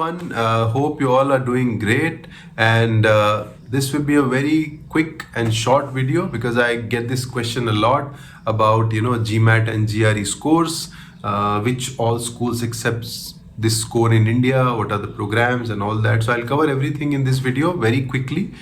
everyone. Hope you all are doing great. And this will be a very quick and short video because I get this question a lot about GMAT and GRE scores, which all schools accepts this score in India, what are the programs and all that. So I'll cover everything in this video very quickly.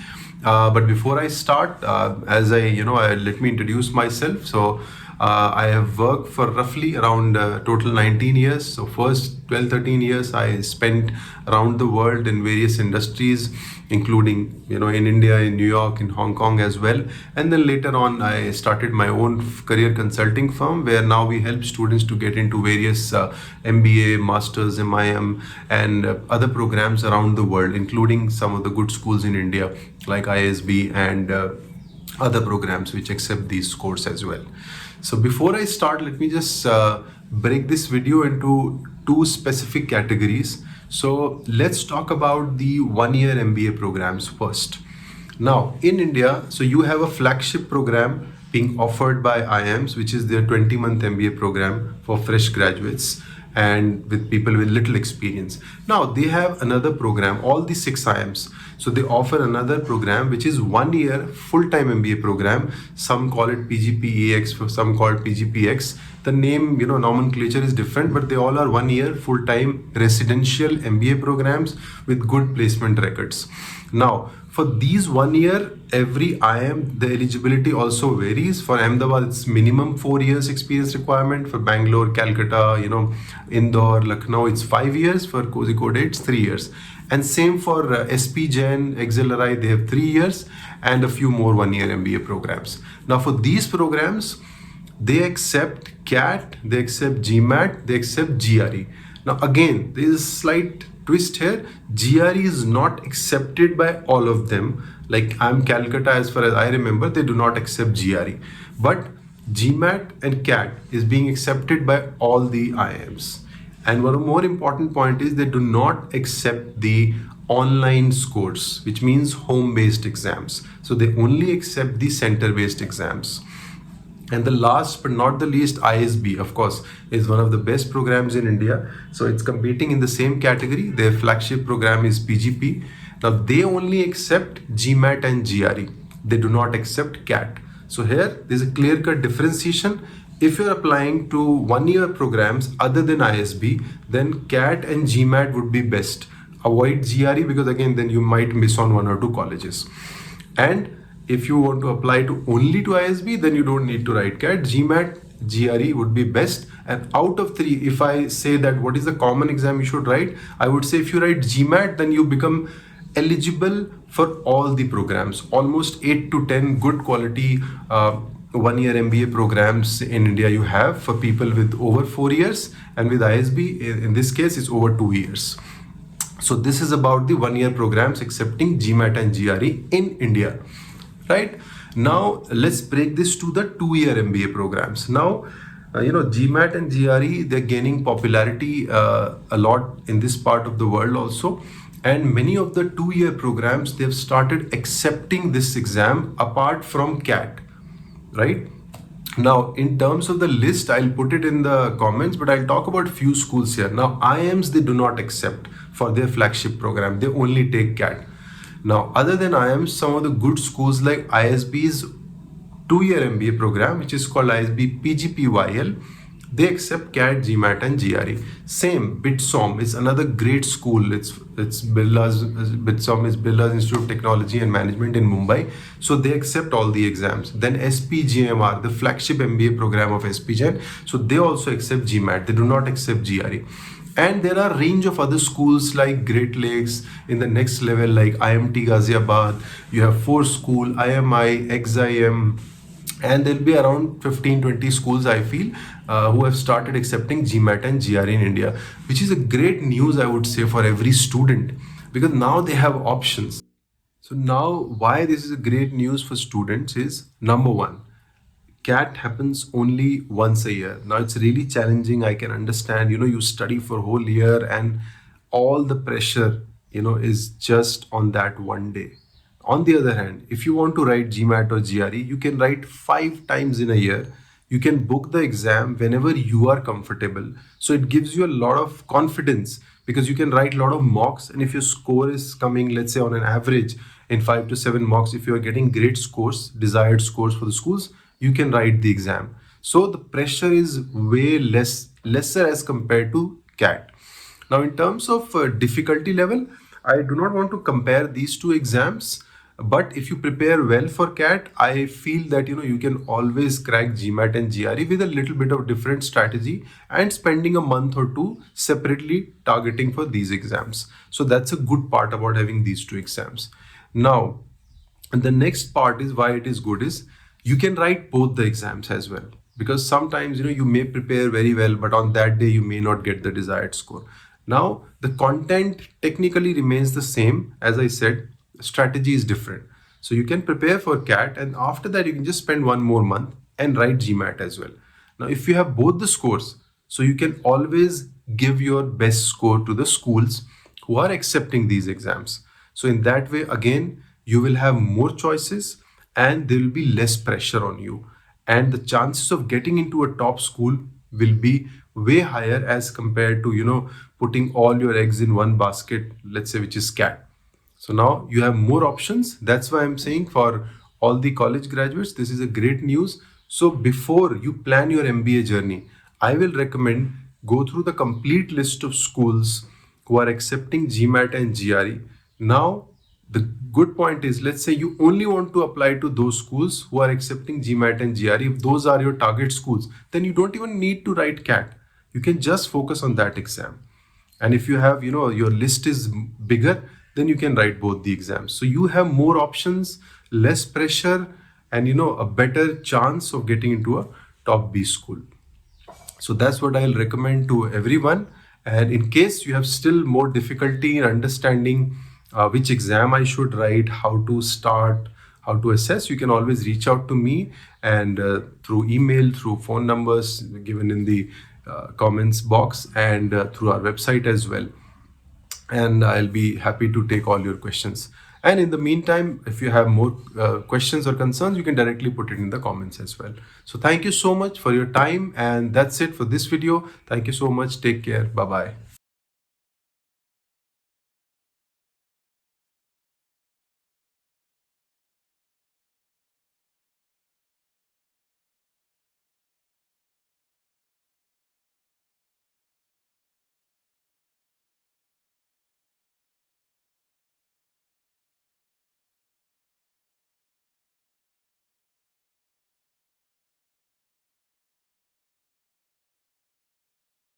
But before I start, let me introduce myself. So I have worked for roughly around total 19 years. So first 12-13 years I spent around the world in various industries, including in India, in New York, in Hong Kong as well. And then later on I started my own career consulting firm where now we help students to get into various MBA, Masters, MIM and other programs around the world, including some of the good schools in India like ISB and other programs which accept these scores as well. So before I start, let me just break this video into two specific categories. So let's talk about the one-year MBA programs first. Now in India, so you have a flagship program being offered by IIMs, which is their 20-month MBA program for fresh graduates and with people with little experience. Now they have another program, all the 6 IIMs. So they offer another program which is 1 year full-time MBA program. Some call it PGPEX, some call it PGPX. The name, nomenclature is different, but they all are 1 year full-time residential MBA programs with good placement records. Now, for these 1 year, every IIM, the eligibility also varies. For Ahmedabad, it's minimum 4 years experience requirement. For Bangalore, Calcutta, Indore, Lucknow, it's 5 years. For Kozhikode, it's 3 years. And same for SP Jain, XLRI, they have 3 years and a few more 1 year MBA programs. Now for these programs, they accept CAT, they accept GMAT, they accept GRE. Now again, there is a slight twist here. GRE is not accepted by all of them. Like I'm Calcutta, as far as I remember, they do not accept GRE. But GMAT and CAT is being accepted by all the IIMs. And one more important point is they do not accept the online scores, which means home-based exams. So they only accept the center-based exams. And the last but not the least, ISB, of course, is one of the best programs in India. So it's competing in the same category. Their flagship program is PGP. Now they only accept GMAT and GRE. They do not accept CAT. So here there's a clear-cut differentiation. If you're applying to 1 year programs other than ISB, then CAT and GMAT would be best. Avoid GRE because again, then you might miss on 1 or 2 colleges. And if you want to apply to only to ISB, then you don't need to write CAT. GMAT, GRE would be best. And out of 3, if I say that what is the common exam you should write, I would say if you write GMAT, then you become eligible for all the programs. Almost 8 to 10 good quality 1 year MBA programs in India you have for people with over 4 years, and with ISB in this case it's over 2 years. So this is about the 1 year programs accepting GMAT and GRE in India, right? Now let's break this to the 2 year MBA programs. Now GMAT and GRE, they're gaining popularity a lot in this part of the world also. And many of the 2 year programs, they've started accepting this exam apart from CAT. Right now, in terms of the list, I'll put it in the comments, but I'll talk about few schools here. Now IIMs, they do not accept for their flagship program, they only take CAT. Now other than IIMs, some of the good schools like ISB's 2 year MBA program, which is called ISB PGPYL, they accept CAT, GMAT and GRE. Same, BITSOM is another great school. It's BITSOM is Birla's Institute of Technology and Management in Mumbai. So they accept all the exams. Then SPGMR, the flagship MBA program of SPGen. So they also accept GMAT. They do not accept GRE. And there are a range of other schools like Great Lakes in the next level, like IMT Ghaziabad. You have 4 school, IMI, XIM, and there'll be around 15-20 schools, I feel, who have started accepting GMAT and GRE in India, which is a great news, I would say, for every student, because now they have options. So now why this is a great news for students is, number one, CAT happens only once a year. Now it's really challenging. I can understand, you study for a whole year and all the pressure, is just on that one day. On the other hand, if you want to write GMAT or GRE, you can write 5 times in a year. You can book the exam whenever you are comfortable. So it gives you a lot of confidence because you can write a lot of mocks. And if your score is coming, let's say on an average in 5 to 7 mocks, if you are getting great scores, desired scores for the schools, you can write the exam. So the pressure is way lesser as compared to CAT. Now, in terms of difficulty level, I do not want to compare these two exams. But if you prepare well for CAT, I feel that you can always crack GMAT and GRE with a little bit of different strategy and spending a month or two separately targeting for these exams. So that's a good part about having these two exams. Now, and the next part is why it is good is you can write both the exams as well, because sometimes you may prepare very well, but on that day you may not get the desired score. Now the content technically remains the same. As I said, strategy is different. So you can prepare for CAT and after that you can just spend one more month and write GMAT as well. Now if you have both the scores, so you can always give your best score to the schools who are accepting these exams. So in that way, again, you will have more choices and there will be less pressure on you. And the chances of getting into a top school will be way higher as compared to, putting all your eggs in one basket, let's say, which is CAT. So now you have more options. That's why I'm saying for all the college graduates, this is a great news. So before you plan your MBA journey, I will recommend go through the complete list of schools who are accepting GMAT and GRE. Now, the good point is, let's say you only want to apply to those schools who are accepting GMAT and GRE. If those are your target schools, then you don't even need to write CAT. You can just focus on that exam. And if you have, your list is bigger, then you can write both the exams. So you have more options, less pressure, and, a better chance of getting into a top B school. So that's what I'll recommend to everyone. And in case you have still more difficulty in understanding which exam I should write, how to start, how to assess, you can always reach out to me and through email, through phone numbers given in the comments box, and through our website as well. And I'll be happy to take all your questions. And in the meantime, if you have more questions or concerns, you can directly put it in the comments as well. So thank you so much for your time. And that's it for this video. Thank you so much. Take care. Bye-bye.